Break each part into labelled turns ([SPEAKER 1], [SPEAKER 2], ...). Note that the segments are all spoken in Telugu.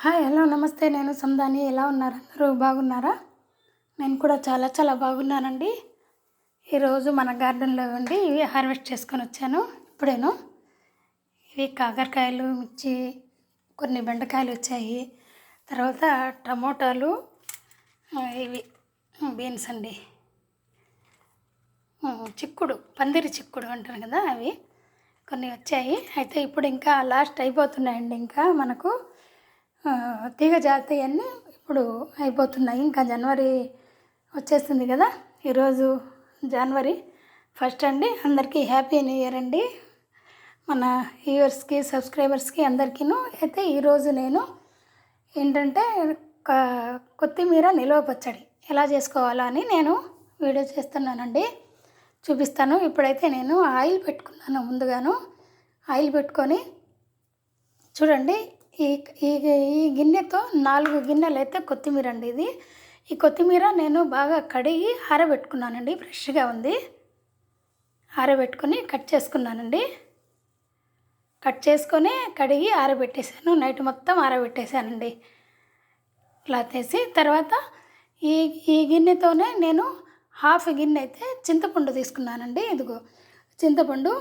[SPEAKER 1] హాయ్ హలో నమస్తే. నేను సందాని. ఎలా ఉన్నారు? అందరూ బాగున్నారా? నేను కూడా చాలా చాలా బాగున్నానండి. ఈరోజు మన గార్డెన్లో ఉండి ఇవి హార్వెస్ట్ చేసుకొని వచ్చాను ఇప్పుడేను. ఇవి కాకరకాయలు, మిర్చి, కొన్ని బెండకాయలు వచ్చాయి. తర్వాత టమోటాలు, ఇవి బీన్స్ అండి, చిక్కుడు, పందిరి చిక్కుడు అంటారు కదా, అవి కొన్ని వచ్చాయి. అయితే ఇప్పుడు ఇంకా లాస్ట్ అయిపోతున్నాయండి. ఇంకా మనకు తీగ జాతి అన్నీ ఇప్పుడు అయిపోతున్నాయి. ఇంకా జనవరి వచ్చేస్తుంది కదా. ఈరోజు జనవరి 1 అండి. అందరికీ హ్యాపీ న్యూ ఇయర్ అండి. మన వ్యూవర్స్కి, సబ్స్క్రైబర్స్కి అందరికీను. అయితే ఈరోజు నేను ఏంటంటే కొత్తిమీర నిల్వ పచ్చడి ఎలా చేసుకోవాలో అని నేను వీడియో చేస్తున్నానండి, చూపిస్తాను. ఇప్పుడైతే నేను ఆయిల్ పెట్టుకున్నాను. ముందుగాను ఆయిల్ పెట్టుకొని చూడండి, ఈ ఈ ఈ గిన్నెతో 4 గిన్నెలు అయితే కొత్తిమీర అండి. ఇది ఈ కొత్తిమీర నేను బాగా కడిగి ఆరబెట్టుకున్నానండి. ఫ్రెష్గా ఉంది. ఆరబెట్టుకొని కట్ చేసుకున్నానండి. కట్ చేసుకొని కడిగి ఆరబెట్టేశాను. నైట్ మొత్తం ఆరబెట్టేశానండి క్లాత్ వేసి. తర్వాత ఈ ఈ గిన్నెతోనే నేను హాఫ్ గిన్నె అయితే చింతపండు తీసుకున్నానండి. ఇదిగో చింతపండు.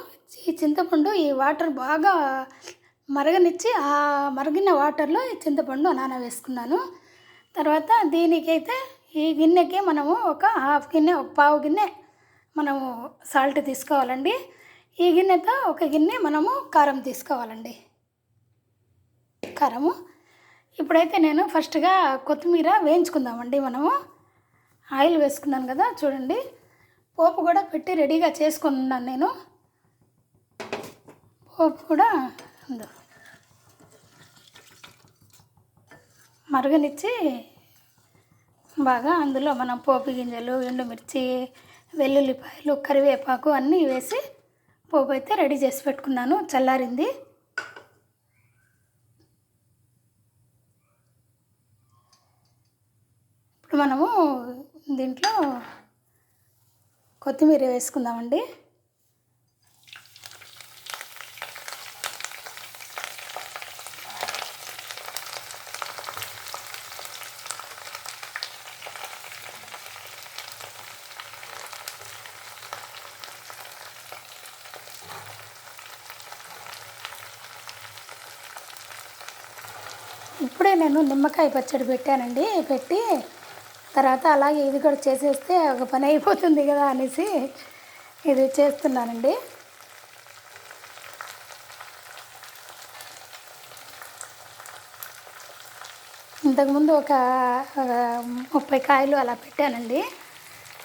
[SPEAKER 1] ఈ చింతపండు ఈ వాటర్ బాగా మరగనిచ్చి ఆ మరిగిన వాటర్లో ఈ చింతపండు నానవేసుకున్నాను. తర్వాత దీనికైతే ఈ గిన్నెకి మనము ఒక హాఫ్ గిన్నె, ఒక పావు గిన్నె మనము సాల్ట్ తీసుకోవాలండి. ఈ గిన్నెతో ఒక గిన్నె మనము కారం తీసుకోవాలండి, కారము. ఇప్పుడైతే నేను ఫస్ట్గా కొత్తిమీర వేయించుకుందామండి. మనము ఆయిల్ వేసుకున్నాను కదా, చూడండి. పోపు కూడా పెట్టి రెడీగా చేసుకుని ఉన్నాను నేను. పోపు కూడా మరగనిచ్చి బాగా అందులో మనం పోపు గింజలు, ఎండుమిర్చి, వెల్లుల్లిపాయలు, కరివేపాకు అన్నీ వేసి పోపు అయితే రెడీ చేసి పెట్టుకున్నాను. చల్లారింది. ఇప్పుడు మనము దీంట్లో కొత్తిమీర వేసుకుందామండి. ఇప్పుడే నేను నిమ్మకాయ పచ్చడి పెట్టానండి. పెట్టి తర్వాత అలాగే ఇది కూడా చేసేస్తే ఒక పని అయిపోతుంది కదా అనేసి ఇది చేస్తున్నానండి. ఇంతకుముందు ఒక 30 కాయలు అలా పెట్టానండి,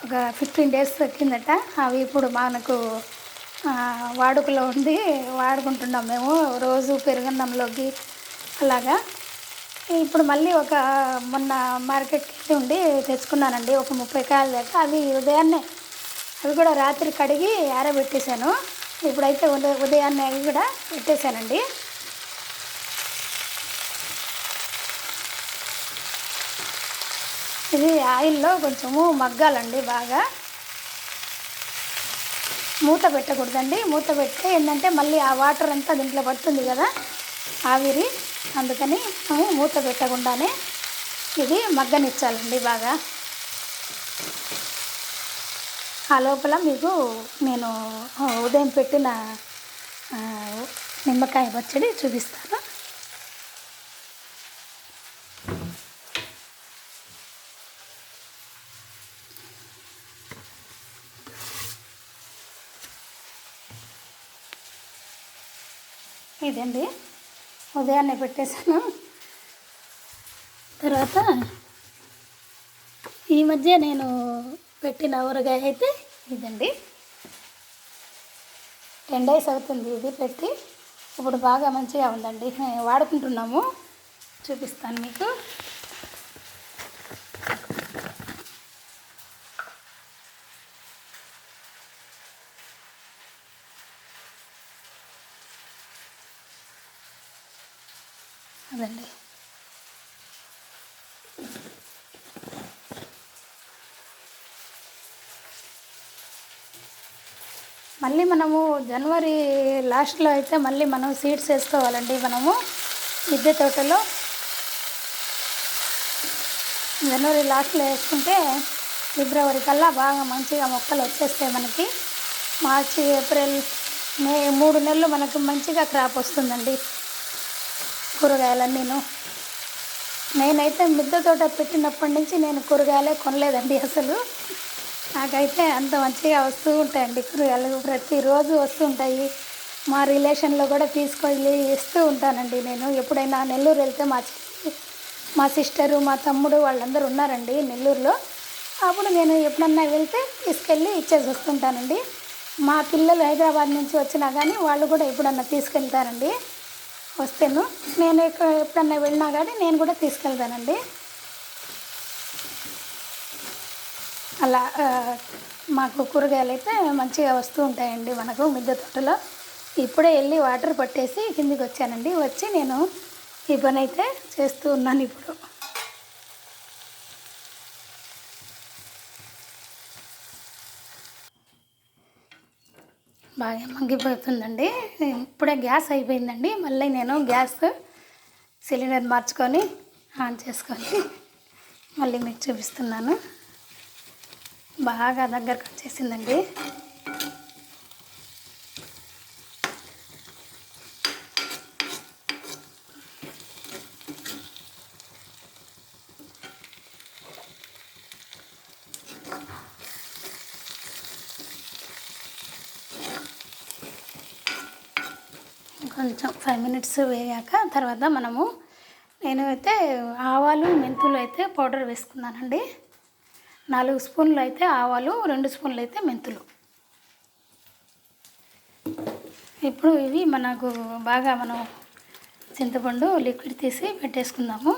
[SPEAKER 1] ఒక 15 డేస్ కిందట. అవి ఇప్పుడు మనకు వాడుకలో ఉంది, వాడుకుంటున్నాం మేము రోజు పెరుగన్నంలోకి అలాగా. ఇప్పుడు మళ్ళీ మొన్న మార్కెట్కి ఉండి తెచ్చుకున్నానండి, ఒక 30 కాయల దాకా. అవి ఉదయాన్నే, అవి కూడా రాత్రి కడిగి ఆరబెట్టేశాను. ఇప్పుడైతే ఉదయాన్నే అవి కూడా పెట్టేశానండి. ఇది ఆయిల్లో కొంచెము మగ్గాలండి బాగా. మూత పెట్టకూడదండి. మూత పెడితే ఏంటంటే మళ్ళీ ఆ వాటర్ అంతా దీంట్లో పడుతుంది కదా, ఆవిరి. అందుకని మేము మూత పెట్టకుండానే ఇది మగ్గనిచ్చాలండి బాగా. ఆ లోపల మీకు నేను ఉదయం పెట్టిన నిమ్మకాయ పచ్చడి చూపిస్తాను. ఇదండి, ఉదయాన్నే పెట్టేశాను. తర్వాత ఈ మధ్య నేను పెట్టిన ఊరగాయ అయితే ఇదండి. 10 డేస్ అవుతుంది ఇది పెట్టి. ఇప్పుడు బాగా మంచిగా ఉందండి, వాడుకుంటున్నాము. చూపిస్తాను మీకు. అదండి, మళ్ళీ మనము జనవరి లాస్ట్లో అయితే మళ్ళీ మనం సీడ్స్ వేసుకోవాలండి. మనము మిద్దె తోటలో జనవరి లాస్ట్లో వేసుకుంటే ఫిబ్రవరి కల్లా బాగా మంచిగా మొక్కలు వచ్చేస్తాయి మనకి. మార్చి, ఏప్రిల్, మే 3 నెలలు మనకు మంచిగా క్రాప్ వస్తుందండి కూరగాయలన్నీను. నేనైతే మిద్దె తోట పెట్టినప్పటి నుంచి నేను కూరగాయలే కొనలేదండి అసలు. నాకైతే అంత మంచిగా వస్తూ ఉంటాయండి కూరగాయలు, ప్రతిరోజు వస్తుంటాయి. మా రిలేషన్లో కూడా తీసుకెళ్ళి ఇస్తూ ఉంటానండి నేను. ఎప్పుడైనా నెల్లూరు వెళ్తే మా సిస్టరు, మా తమ్ముడు వాళ్ళందరూ ఉన్నారండి నెల్లూరులో. అప్పుడు నేను ఎప్పుడన్నా వెళ్తే తీసుకెళ్ళి ఇచ్చేసి వస్తుంటానండి. మా పిల్లలు హైదరాబాద్ నుంచి వచ్చినా కానీ వాళ్ళు కూడా ఎప్పుడన్నా తీసుకెళ్తారండి. వస్తేను నేను ఎప్పుడన్నా వెళ్ళినా కానీ నేను కూడా తీసుకెళ్తానండి. అలా మాకు కూరగాయలు అయితే మంచిగా వస్తూ ఉంటాయండి మనకు మిద్దె తోటలో. ఇప్పుడే వెళ్ళి వాటర్ పట్టేసి కిందికి వచ్చానండి. వచ్చి నేను ఈ పని అయితే చేస్తూ ఉన్నాను ఇప్పుడు. బాగా మగ్గిపోతుందండి. ఇప్పుడే గ్యాస్ అయిపోయిందండి. మళ్ళీ నేను గ్యాస్ సిలిండర్ మార్చుకొని ఆన్ చేసుకొని మళ్ళీ మీకు చూపిస్తున్నాను. బాగా దగ్గరకు వచ్చేసిందండి. కొంచెం 5 మినిట్స్ వేగాక తర్వాత నేను అయితే ఆవాలు, మెంతులు అయితే పౌడర్ వేసుకున్నానండి. 4 స్పూన్లు అయితే ఆవాలు, 2 స్పూన్లు అయితే మెంతులు. ఇప్పుడు ఇవి మనకు బాగా మనం చింతపండు లిక్విడ్ తీసి పెట్టేసుకుందాము.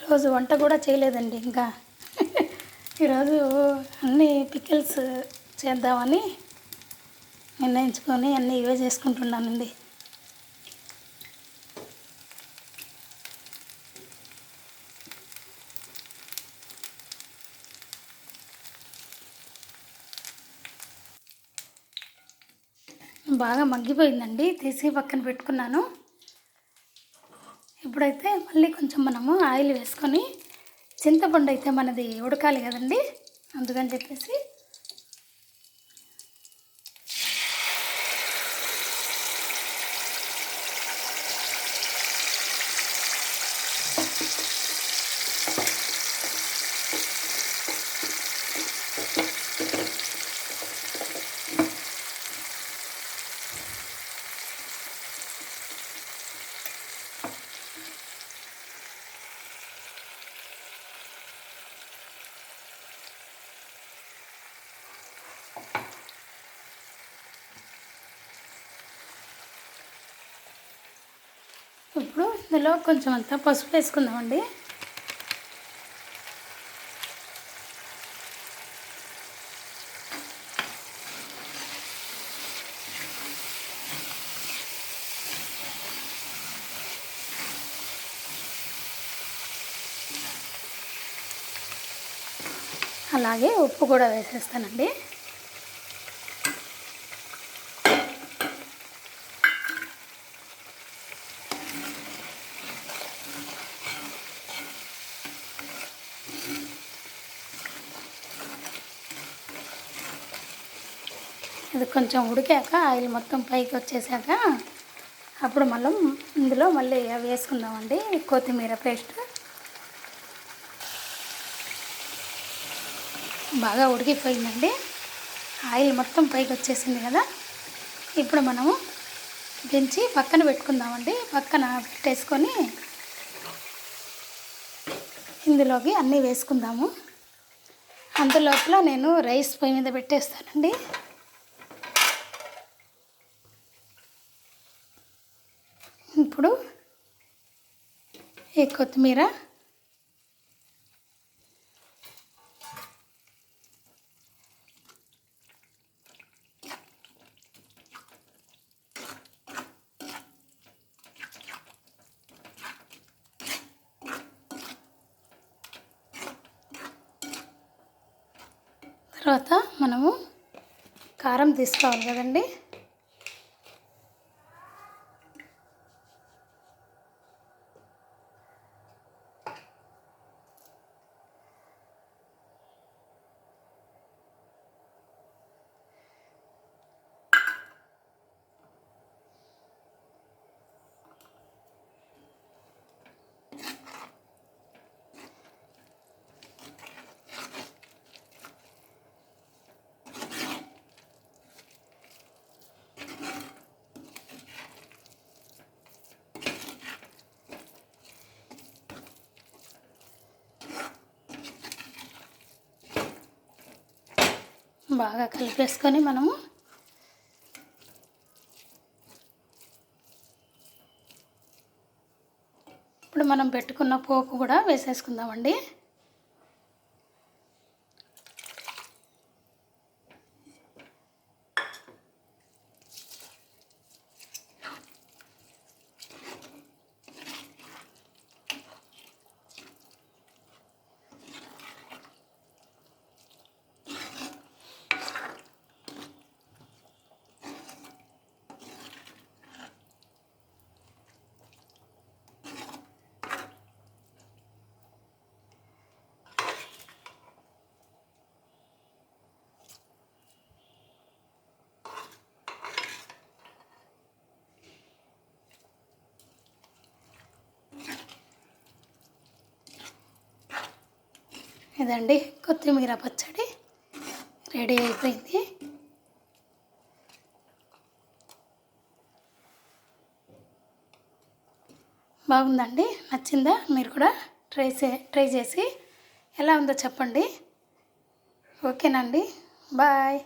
[SPEAKER 1] ఈరోజు వంట కూడా చేయలేదండి ఇంకా. ఈరోజు అన్ని పికిల్స్ చేద్దామని నిర్ణయించుకొని అన్నీ ఇవే చేసుకుంటున్నానండి. బాగా మగ్గిపోయిందండి, తీసి పక్కన పెట్టుకున్నాను. ఇప్పుడైతే మళ్ళీ కొంచెం మనము ఆయిల్ వేసుకొని, చింతపండు అయితే మనది ఉడకాలి కదండి, అందుకని చెప్పేసి ఇప్పుడు ఇందులో కొంచెం అంతా పసుపు వేసుకుందామండి. అలాగే ఉప్పు కూడా వేసేస్తానండి. ఇది కొంచెం ఉడికాక ఆయిల్ మొత్తం పైకి వచ్చేసాక అప్పుడు ఇందులో మళ్ళీ అవి వేసుకుందామండి, కొత్తిమీర పేస్ట్. బాగా ఉడికిపోయిందండి, ఆయిల్ మొత్తం పైకి వచ్చేసింది కదా. ఇప్పుడు మనము దించి పక్కన పెట్టుకుందామండి. పక్కన పెట్టేసుకొని ఇందులోకి అన్నీ వేసుకుందాము. అందులోపల నేను రైస్ పొయ్యి మీద పెట్టేస్తానండి. ఇప్పుడు ఈ కొత్తిమీర, తర్వాత మనము కారం తీసుకోవాలి కదండి. బాగా కలిపేసుకొని మనము ఇప్పుడు మనం పెట్టుకున్న పోపు కూడా వేసేసుకుందామండి. ఇదండి కొత్తిమీర పచ్చడి రెడీ అయిపోయింది. బాగుందండి, నచ్చిందా? మీరు కూడా ట్రై చేసి ఎలా ఉందో చెప్పండి. ఓకేనండి, బాయ్.